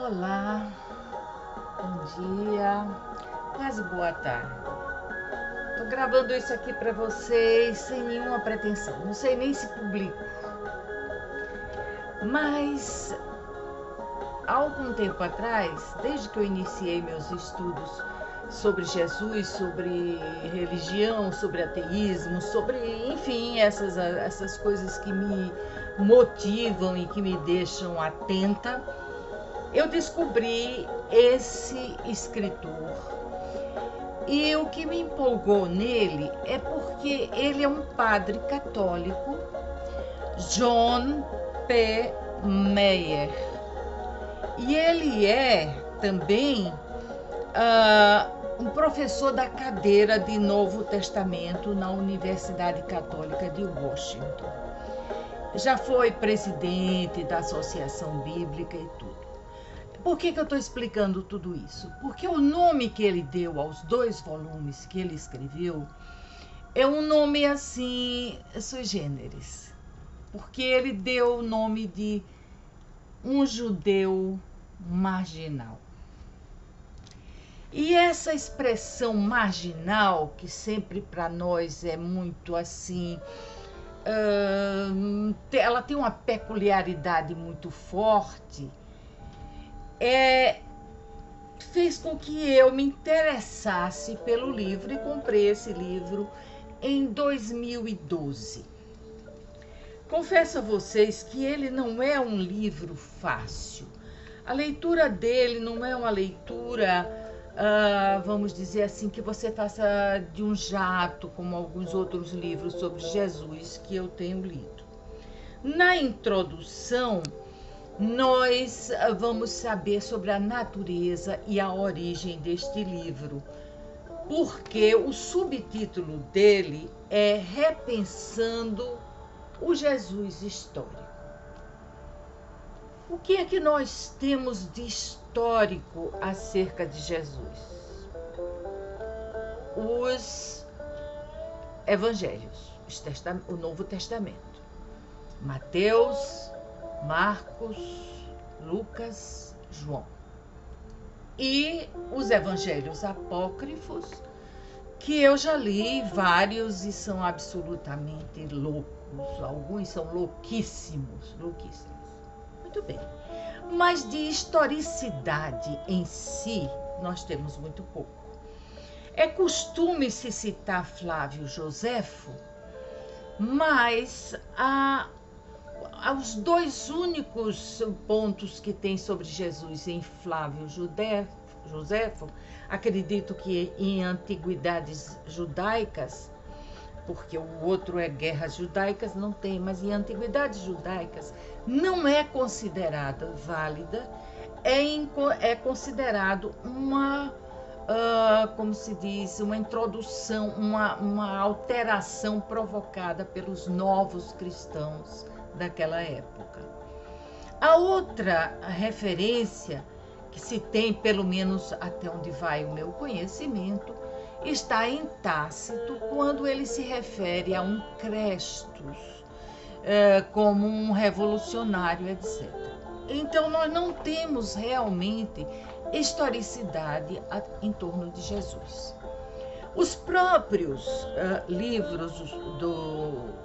Olá, bom dia, quase boa tarde. Tô gravando isso aqui para vocês sem nenhuma pretensão, não sei nem se publico. Mas há algum tempo atrás, desde que eu iniciei meus estudos sobre Jesus, sobre religião, sobre ateísmo, sobre, enfim, essas coisas que me motivam e que me deixam atenta, eu descobri esse escritor. E o que me empolgou nele é porque ele é um padre católico, John P. Meyer. E ele é também um professor da cadeira de Novo Testamento na Universidade Católica de Washington. Já foi presidente da Associação Bíblica e tudo. Por que eu estou explicando tudo isso? Porque o nome que ele deu aos 2 volumes que ele escreveu é um nome assim, sui generis. Porque ele deu o nome de um judeu marginal. E essa expressão marginal, que sempre para nós é muito assim, ela tem uma peculiaridade muito forte, fez com que eu me interessasse pelo livro e comprei esse livro em 2012. Confesso a vocês que ele não é um livro fácil. A leitura dele não é uma leitura, vamos dizer assim, que você faça de um jato, como alguns outros livros sobre Jesus que eu tenho lido. Na introdução, nós vamos saber sobre a natureza e a origem deste livro, porque o subtítulo dele é Repensando o Jesus Histórico. O que é que nós temos de histórico acerca de Jesus? Os evangelhos, o Novo Testamento. Mateus, Marcos, Lucas, João. E os evangelhos apócrifos, que eu já li vários e são absolutamente loucos. Alguns são louquíssimos. Muito bem. Mas de historicidade em si, nós temos muito pouco. É costume se citar Flávio Joséfo, mas os 2 únicos pontos que tem sobre Jesus em Flávio Joséfo, acredito que em antiguidades judaicas, porque o outro é guerras judaicas, não tem, mas em antiguidades judaicas não é considerada válida, é considerado uma, como se diz, uma introdução, uma alteração provocada pelos novos cristãos daquela época. A outra referência que se tem, pelo menos até onde vai o meu conhecimento, está em Tácito, quando ele se refere a um Crestus, como um revolucionário, etc. Então, nós não temos realmente historicidade em torno de Jesus. Os próprios livros do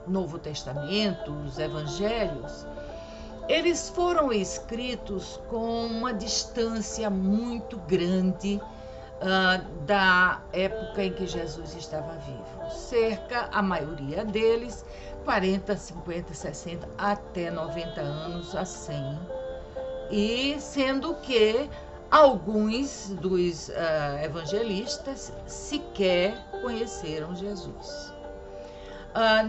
Novo Testamento, os evangelhos, eles foram escritos com uma distância muito grande da época em que Jesus estava vivo. Cerca, a maioria deles, 40, 50, 60, até 90 anos a 100. E sendo que alguns dos evangelistas sequer conheceram Jesus.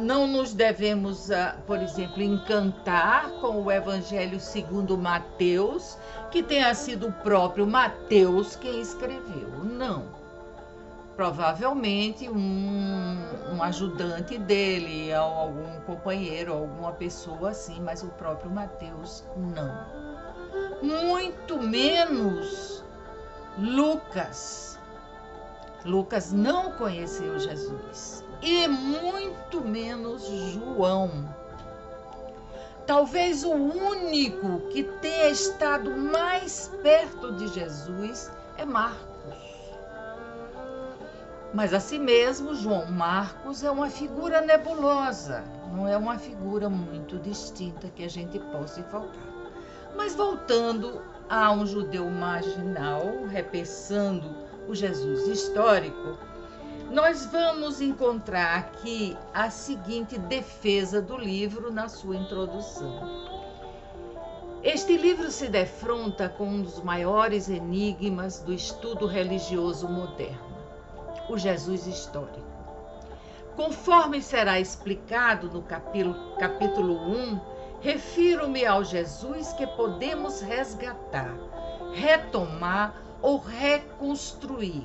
Não nos devemos, por exemplo, encantar com o Evangelho segundo Mateus, que tenha sido o próprio Mateus quem escreveu. Não. Provavelmente um ajudante dele, ou algum companheiro, alguma pessoa assim, mas o próprio Mateus não. Muito menos Lucas. Lucas não conheceu Jesus. E muito menos João. Talvez o único que tenha estado mais perto de Jesus é Marcos. Mas assim mesmo, João Marcos é uma figura nebulosa, não é uma figura muito distinta que a gente possa enfocar. Mas voltando a um judeu marginal, repensando o Jesus histórico, nós vamos encontrar aqui a seguinte defesa do livro na sua introdução. Este livro se defronta com um dos maiores enigmas do estudo religioso moderno, o Jesus histórico. Conforme será explicado no capítulo 1, refiro-me ao Jesus que podemos resgatar, retomar ou reconstruir,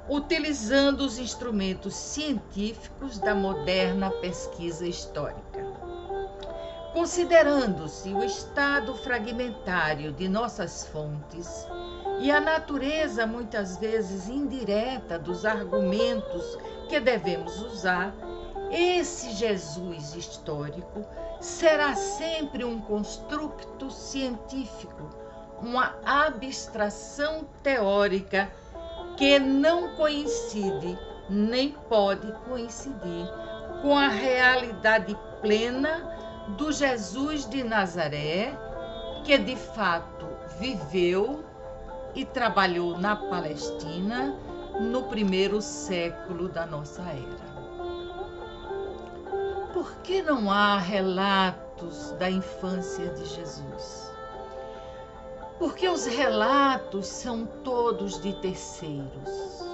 utilizando os instrumentos científicos da moderna pesquisa histórica. Considerando-se o estado fragmentário de nossas fontes e a natureza muitas vezes indireta dos argumentos que devemos usar, esse Jesus histórico será sempre um construto científico, uma abstração teórica que não coincide nem pode coincidir com a realidade plena do Jesus de Nazaré, que de fato viveu e trabalhou na Palestina no primeiro século da nossa era. Por que não há relatos da infância de Jesus? Porque os relatos são todos de terceiros.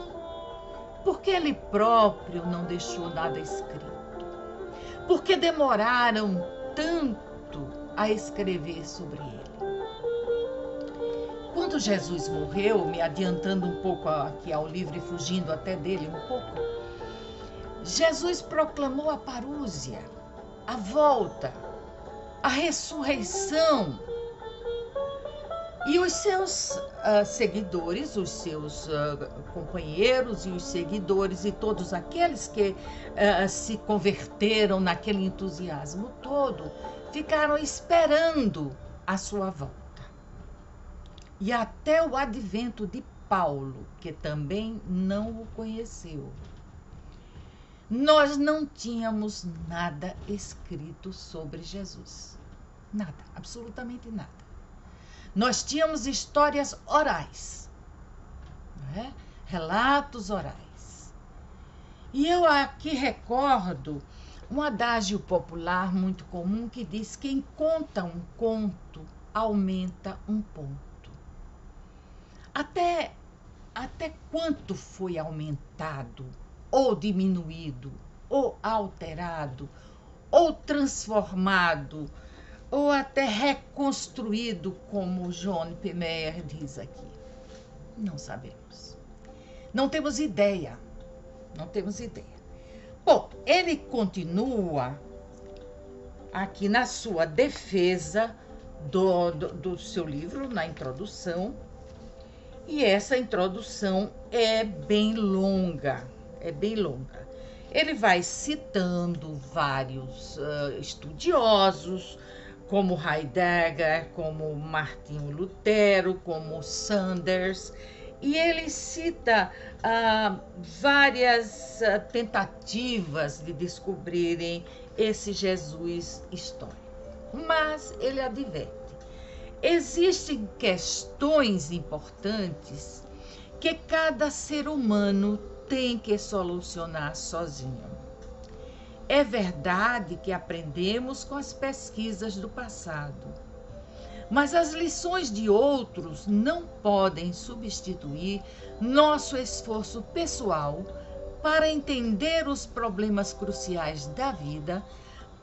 Porque ele próprio não deixou nada escrito. Porque demoraram tanto a escrever sobre ele. Quando Jesus morreu, me adiantando um pouco aqui ao livro e fugindo até dele um pouco, Jesus proclamou a parúzia, a volta, a ressurreição. E os seus seguidores, os seus companheiros e os seguidores e todos aqueles que se converteram naquele entusiasmo todo, ficaram esperando a sua volta. E até o advento de Paulo, que também não o conheceu, nós não tínhamos nada escrito sobre Jesus. Nada, absolutamente nada. Nós tínhamos histórias orais, né? Relatos orais. E eu aqui recordo um adágio popular muito comum que diz: quem conta um conto aumenta um ponto. Até quanto foi aumentado, ou diminuído, ou alterado, ou transformado, ou até reconstruído, como John P. Meyer diz aqui? Não sabemos. Não temos ideia. Não temos ideia. Bom, ele continua aqui na sua defesa do seu livro, na introdução, e essa introdução é bem longa, Ele vai citando vários estudiosos, como Heidegger, como Martinho Lutero, como Sanders, e ele cita várias tentativas de descobrirem esse Jesus histórico. Mas ele adverte: existem questões importantes que cada ser humano tem que solucionar sozinho. É verdade que aprendemos com as pesquisas do passado, mas as lições de outros não podem substituir nosso esforço pessoal para entender os problemas cruciais da vida,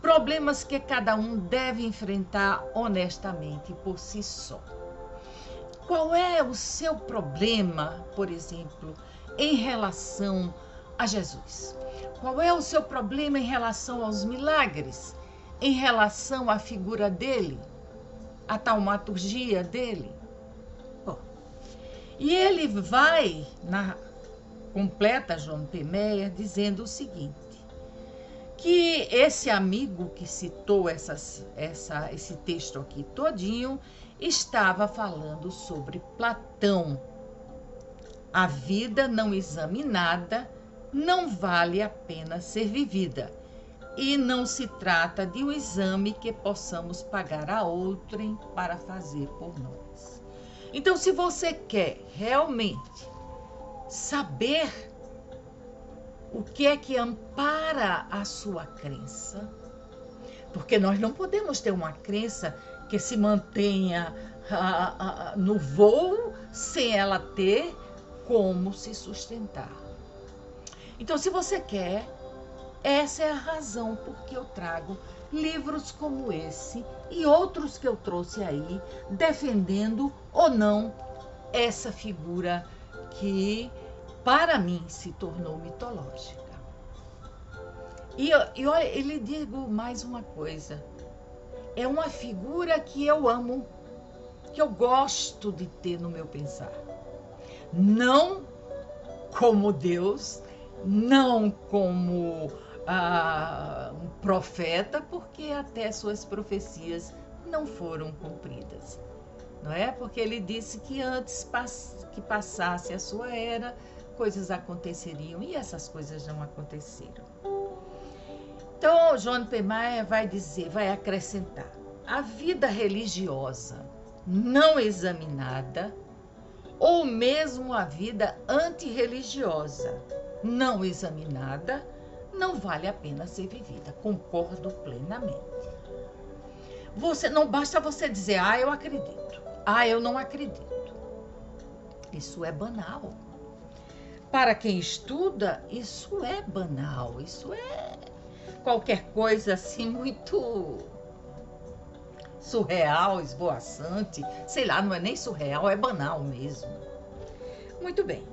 problemas que cada um deve enfrentar honestamente por si só. Qual é o seu problema, por exemplo, em relação a Jesus? Qual é o seu problema em relação aos milagres, em relação à figura dele, à taumaturgia dele? Bom, e ele vai, completa John P. Meyer, dizendo o seguinte: que esse amigo que citou esse texto aqui todinho estava falando sobre Platão. A vida não examinada não vale a pena ser vivida, e não se trata de um exame que possamos pagar a outrem para fazer por nós. Então, se você quer realmente saber o que é que ampara a sua crença, porque nós não podemos ter uma crença que se mantenha no voo sem ela ter como se sustentar. Então, se você quer, essa é a razão por que eu trago livros como esse e outros que eu trouxe aí, defendendo ou não essa figura que, para mim, se tornou mitológica. E olha, ele digo mais uma coisa. É uma figura que eu amo, que eu gosto de ter no meu pensar. Não como Deus, não como um profeta, porque até suas profecias não foram cumpridas. Não é? Porque ele disse que antes que passasse a sua era, coisas aconteceriam, e essas coisas não aconteceram. Então, John P. Maia vai acrescentar: a vida religiosa não examinada, ou mesmo a vida antirreligiosa não examinada, não vale a pena ser vivida. Concordo plenamente. Não basta você dizer, eu acredito, eu não acredito. Isso é banal. Para quem estuda, isso é banal, isso é qualquer coisa assim muito surreal, esvoaçante, sei lá, não é nem surreal, é banal mesmo. Muito bem.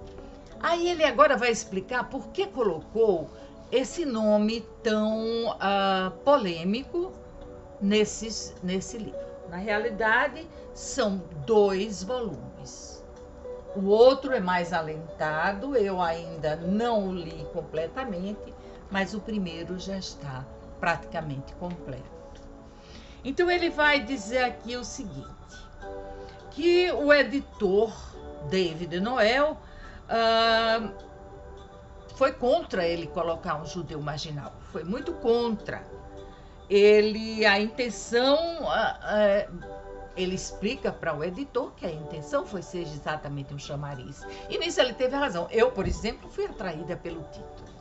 Aí ele agora vai explicar por que colocou esse nome tão polêmico nesse livro. Na realidade, são 2 volumes. O outro é mais alentado, eu ainda não o li completamente, mas o primeiro já está praticamente completo. Então ele vai dizer aqui o seguinte, que o editor David Noel foi contra ele colocar um judeu marginal, foi muito contra. A intenção, ele explica para o editor que a intenção foi ser exatamente um chamariz. E nisso ele teve razão. Eu, por exemplo, fui atraída pelo título.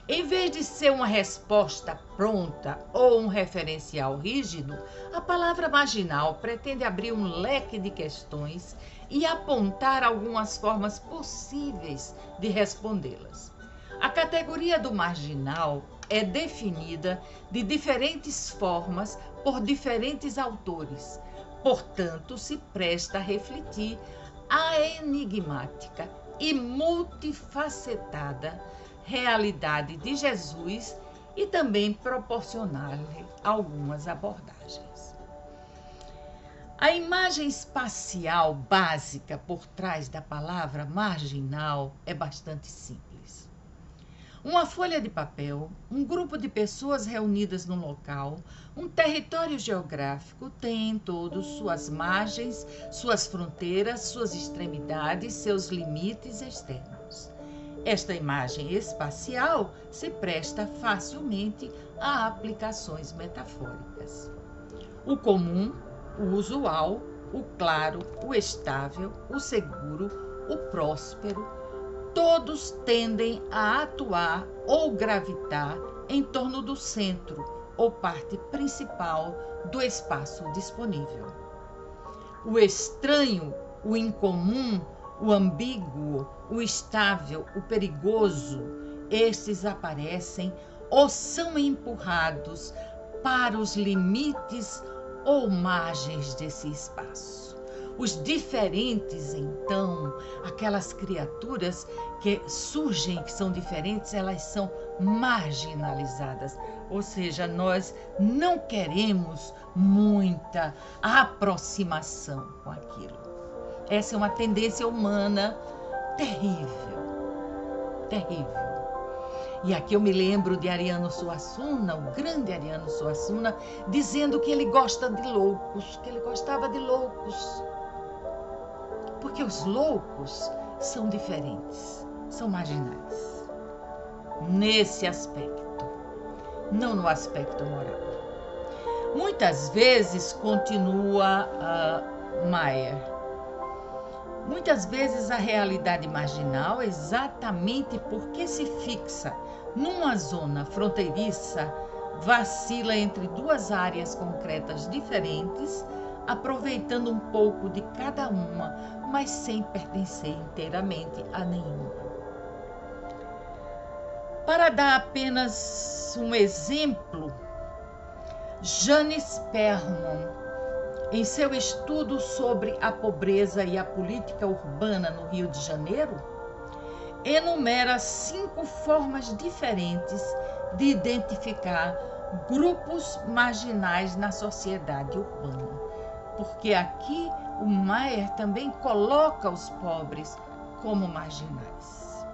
Em vez de ser uma resposta pronta ou um referencial rígido, a palavra marginal pretende abrir um leque de questões e apontar algumas formas possíveis de respondê-las. A categoria do marginal é definida de diferentes formas por diferentes autores, portanto, se presta a refletir a enigmática e multifacetada realidade de Jesus e também proporcionar-lhe algumas abordagens. A imagem espacial básica por trás da palavra marginal é bastante simples. Uma folha de papel, um grupo de pessoas reunidas num local, um território geográfico tem em todo suas margens, suas fronteiras, suas extremidades, seus limites externos. Esta imagem espacial se presta facilmente a aplicações metafóricas. O comum, o usual, o claro, o estável, o seguro, o próspero, todos tendem a atuar ou gravitar em torno do centro ou parte principal do espaço disponível. O estranho, o incomum, o ambíguo, o estável, o perigoso, estes aparecem ou são empurrados para os limites ou margens desse espaço. Os diferentes, então, aquelas criaturas que surgem, que são diferentes, elas são marginalizadas. Ou seja, nós não queremos muita aproximação com aquilo. Essa é uma tendência humana terrível, terrível. E aqui eu me lembro de Ariano Suassuna, o grande Ariano Suassuna, dizendo que ele gosta de loucos, que ele gostava de loucos. Porque os loucos são diferentes, são marginais. Nesse aspecto, não no aspecto moral. Muitas vezes, continua Maier, muitas vezes a realidade marginal, exatamente porque se fixa numa zona fronteiriça, vacila entre duas áreas concretas diferentes, aproveitando um pouco de cada uma, mas sem pertencer inteiramente a nenhuma. Para dar apenas um exemplo, Jane Sperman, em seu estudo sobre a pobreza e a política urbana no Rio de Janeiro, enumera 5 formas diferentes de identificar grupos marginais na sociedade urbana. Porque aqui o Maier também coloca os pobres como marginais.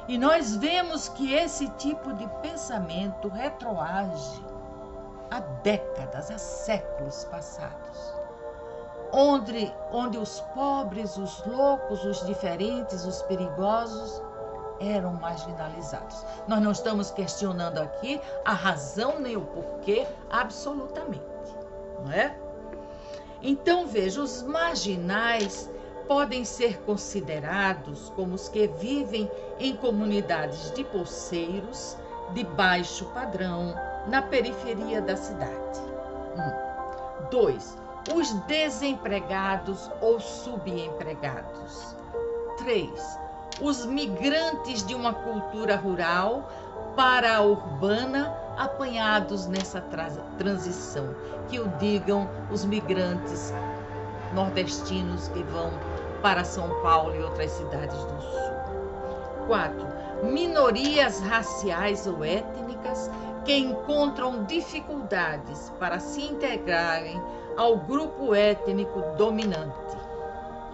E nós vemos que esse tipo de pensamento retroage há décadas, há séculos passados, onde os pobres, os loucos, os diferentes, os perigosos eram marginalizados. Nós não estamos questionando aqui a razão nem o porquê, absolutamente, não é? Então, veja, os marginais podem ser considerados como os que vivem em comunidades de poceiros de baixo padrão, na periferia da cidade. 2. Os desempregados ou subempregados. 3. Os migrantes de uma cultura rural para a urbana, apanhados nessa transição, que o digam os migrantes nordestinos que vão para São Paulo e outras cidades do sul. 4. Minorias raciais ou étnicas que encontram dificuldades para se integrarem ao grupo étnico dominante.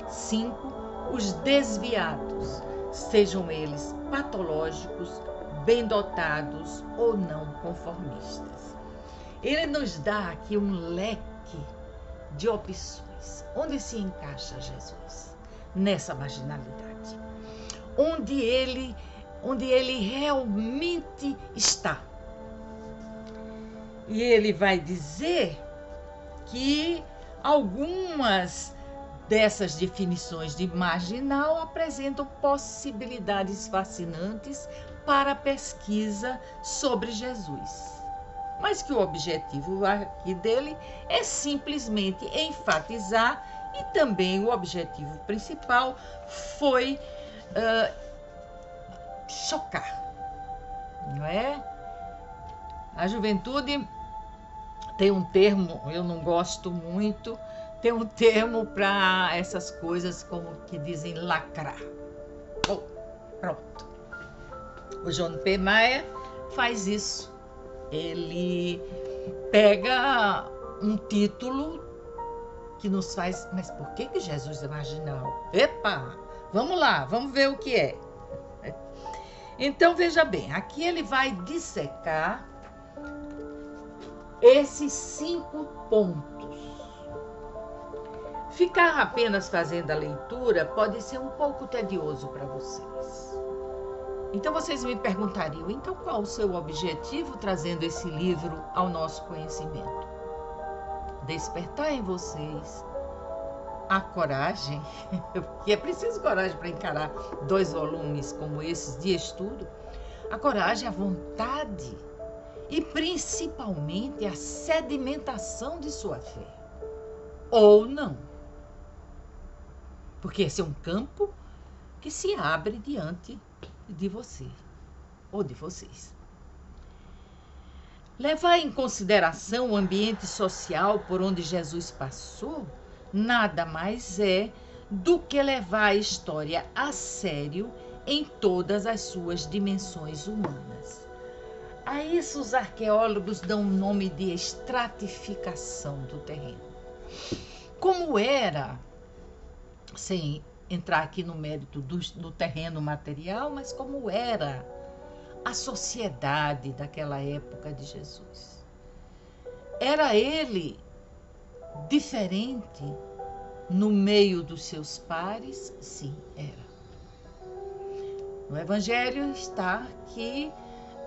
5. Os desviados, sejam eles patológicos, bem dotados ou não conformistas. Ele nos dá aqui um leque de opções. Onde se encaixa Jesus? Nessa marginalidade. Onde ele realmente está. E ele vai dizer que algumas dessas definições de marginal apresentam possibilidades fascinantes para a pesquisa sobre Jesus. Mas que o objetivo aqui dele é simplesmente enfatizar, e também o objetivo principal foi chocar, não é? A juventude tem um termo, eu não gosto muito, tem um termo para essas coisas como que dizem lacrar. Bom, pronto. O John P. Maier faz isso. Ele pega um título que nos faz, mas por que Jesus é marginal? Epa, vamos lá, vamos ver o que é. Então, veja bem, aqui ele vai dissecar esses 5 pontos. Ficar apenas fazendo a leitura pode ser um pouco tedioso para vocês. Então vocês me perguntariam, então qual o seu objetivo trazendo esse livro ao nosso conhecimento? Despertar em vocês a coragem, porque é preciso coragem para encarar 2 volumes como esses de estudo, a coragem, a vontade e principalmente a sedimentação de sua fé. Ou não. Porque esse é um campo que se abre diante de você ou de vocês. Levar em consideração o ambiente social por onde Jesus passou nada mais é do que levar a história a sério em todas as suas dimensões humanas. A isso os arqueólogos dão o nome de estratificação do terreno. Como era, sem entrar aqui no mérito do terreno material, mas como era a sociedade daquela época de Jesus. Era ele diferente no meio dos seus pares? Sim, era. No Evangelho está que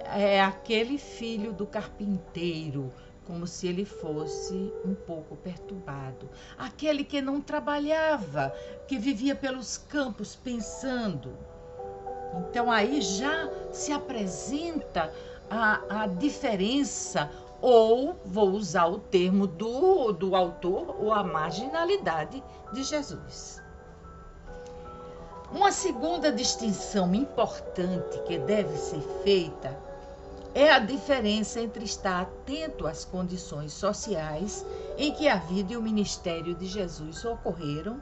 é aquele filho do carpinteiro, como se ele fosse um pouco perturbado. Aquele que não trabalhava, que vivia pelos campos pensando. Então aí já se apresenta a diferença, ou, vou usar o termo do autor, ou a marginalidade de Jesus. Uma segunda distinção importante que deve ser feita é a diferença entre estar atento às condições sociais em que a vida e o ministério de Jesus ocorreram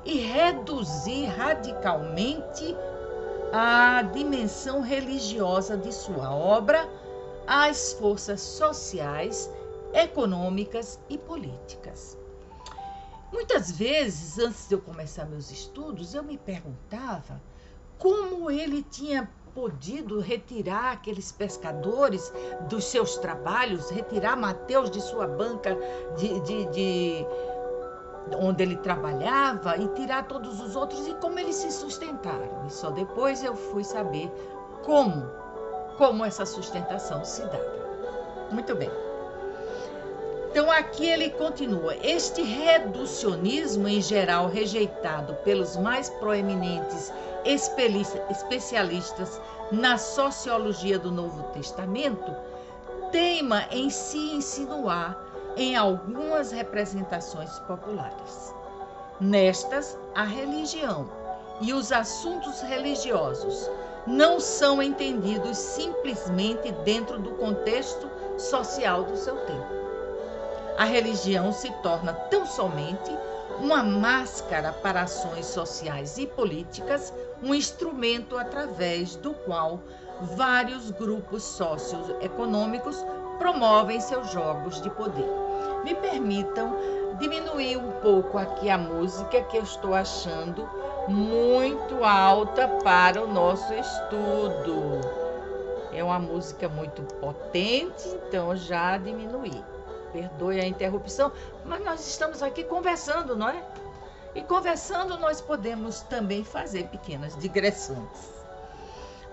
e reduzir radicalmente a dimensão religiosa de sua obra às forças sociais, econômicas e políticas. Muitas vezes, antes de eu começar meus estudos, eu me perguntava como ele tinha podido retirar aqueles pescadores dos seus trabalhos, retirar Mateus de sua banca onde ele trabalhava e tirar todos os outros, e como eles se sustentaram. E só depois eu fui saber como essa sustentação se dava. Muito bem. Então aqui ele continua: este reducionismo em geral rejeitado pelos mais proeminentes especialistas na sociologia do Novo Testamento teima em se insinuar em algumas representações populares. Nestas, a religião e os assuntos religiosos não são entendidos simplesmente dentro do contexto social do seu tempo. A religião se torna tão somente uma máscara para ações sociais e políticas, um instrumento através do qual vários grupos socioeconômicos promovem seus jogos de poder. Me permitam diminuir um pouco aqui a música, que eu estou achando muito alta para o nosso estudo. É uma música muito potente, então já diminuí. Perdoe a interrupção, mas nós estamos aqui conversando, não é? E conversando nós podemos também fazer pequenas digressões.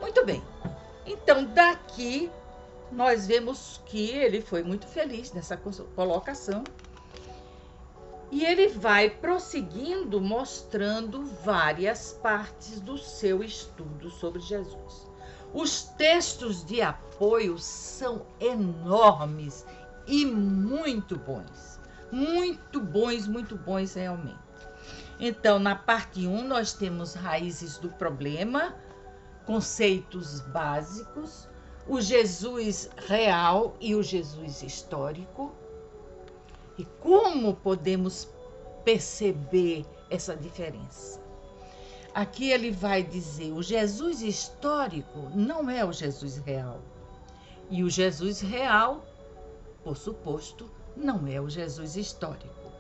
Muito bem. Então, daqui nós vemos que ele foi muito feliz nessa colocação. E ele vai prosseguindo, mostrando várias partes do seu estudo sobre Jesus. Os textos de apoio são enormes e muito bons. Muito bons realmente. Então, na parte 1, nós temos raízes do problema, conceitos básicos, o Jesus real e o Jesus histórico. E como podemos perceber essa diferença? Aqui ele vai dizer: o Jesus histórico não é o Jesus real. E o Jesus real, por suposto, não é o Jesus histórico.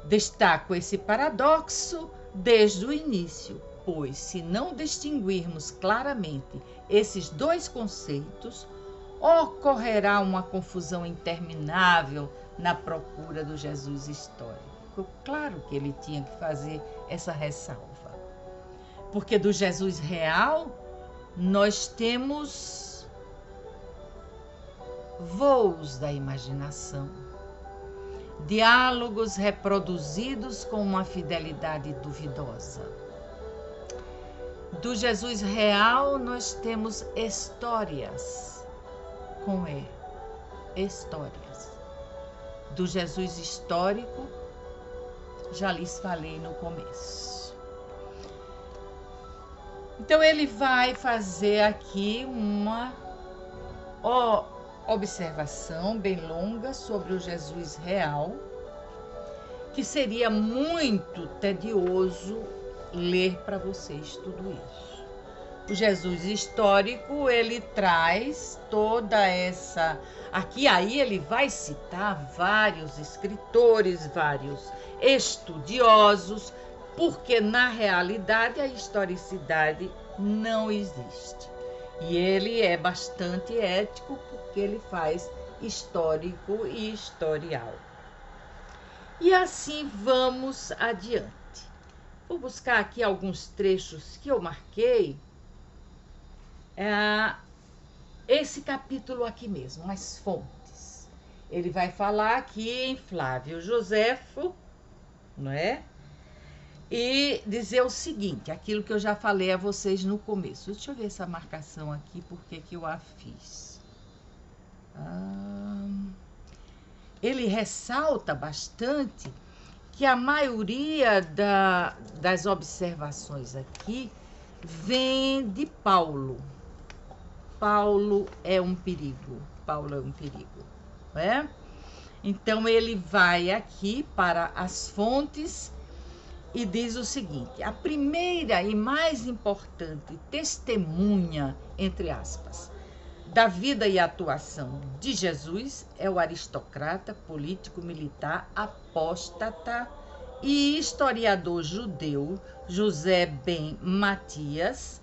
Destaco esse paradoxo desde o início, pois se não distinguirmos claramente esses dois conceitos, ocorrerá uma confusão interminável na procura do Jesus histórico. Claro que ele tinha que fazer essa ressalva, porque do Jesus real nós temos voos da imaginação, diálogos reproduzidos com uma fidelidade duvidosa. Do Jesus real nós temos histórias, com E, histórias. Do Jesus histórico, já lhes falei no começo. Então ele vai fazer aqui uma observação bem longa sobre o Jesus real, que seria muito tedioso ler para vocês tudo isso. O Jesus histórico, ele traz toda essa... aí ele vai citar vários escritores, vários estudiosos, porque na realidade a historicidade não existe. E ele é bastante ético porque ele faz histórico e historial. E assim vamos adiante. Vou buscar aqui alguns trechos que eu marquei. Esse capítulo aqui mesmo, as fontes. Ele vai falar aqui em Flávio Joséfo, não é? E dizer o seguinte, aquilo que eu já falei a vocês no começo. Deixa eu ver essa marcação aqui, porque que eu a fiz. Ele ressalta bastante que a maioria das observações aqui vem de Paulo. Paulo é um perigo. Paulo é um perigo, não é? Então ele vai aqui para as fontes e diz o seguinte: a primeira e mais importante testemunha, entre aspas, da vida e atuação de Jesus é o aristocrata, político, militar, apóstata e historiador judeu José ben Matias,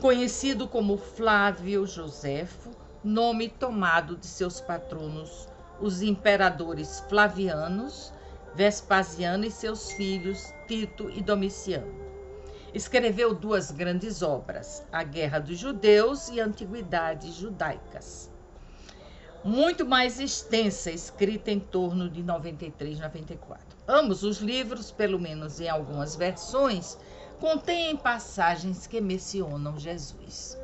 conhecido como Flávio Joséfo, nome tomado de seus patronos, os imperadores Flavianos, Vespasiano e seus filhos Tito e Domiciano. Escreveu 2 grandes obras, A Guerra dos Judeus e Antiguidades Judaicas. Muito mais extensa, escrita em torno de 93, 94. Ambos os livros, pelo menos em algumas versões, contêm passagens que mencionam Jesus.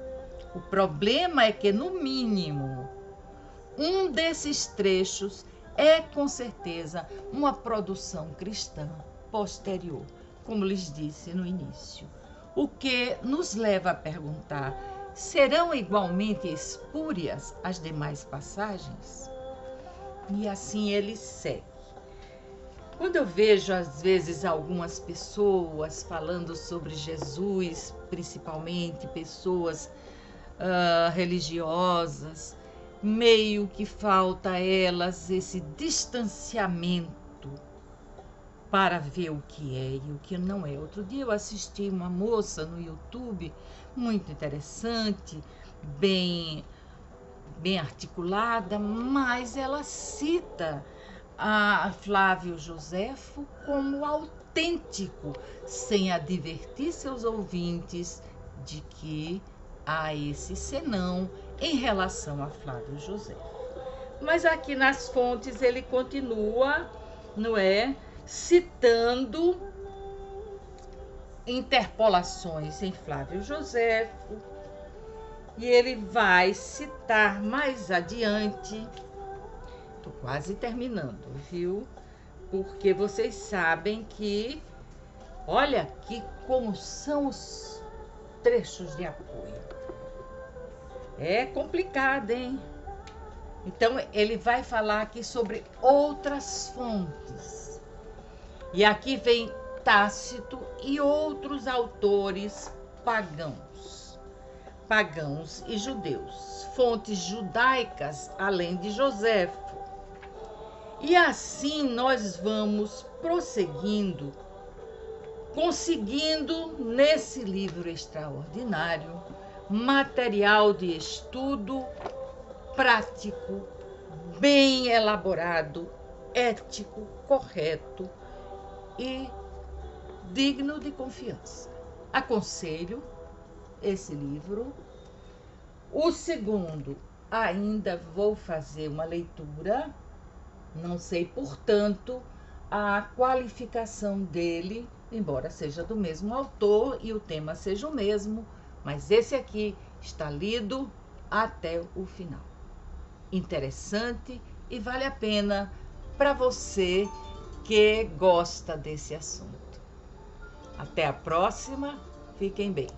O problema é que, no mínimo, um desses trechos é, com certeza, uma produção cristã posterior, como lhes disse no início. O que nos leva a perguntar: serão igualmente espúrias as demais passagens? E assim ele segue. Quando eu vejo, às vezes, algumas pessoas falando sobre Jesus, principalmente pessoas religiosas, meio que falta a elas esse distanciamento para ver o que é e o que não é. Outro dia eu assisti uma moça no YouTube, muito interessante, bem articulada, mas ela cita a Flávio Joséfo como autêntico, sem advertir seus ouvintes de que há esse senão em relação a Flávio Joséfo. Mas aqui nas fontes ele continua, não é, citando interpolações em Flávio Joséfo, e ele vai citar mais adiante. Estou quase terminando, viu? Porque vocês sabem que, olha que como são os trechos de apoio. É complicado, hein? Então, ele vai falar aqui sobre outras fontes. E aqui vem Tácito e outros autores pagãos e judeus, fontes judaicas além de Joséfo. E assim nós vamos prosseguindo, conseguindo nesse livro extraordinário material de estudo prático, bem elaborado, ético, correto e digno de confiança. Aconselho esse livro. O segundo, ainda vou fazer uma leitura, não sei, portanto, a qualificação dele, embora seja do mesmo autor e o tema seja o mesmo, mas esse aqui está lido até o final. Interessante e vale a pena para você que gosta desse assunto. Até a próxima, fiquem bem.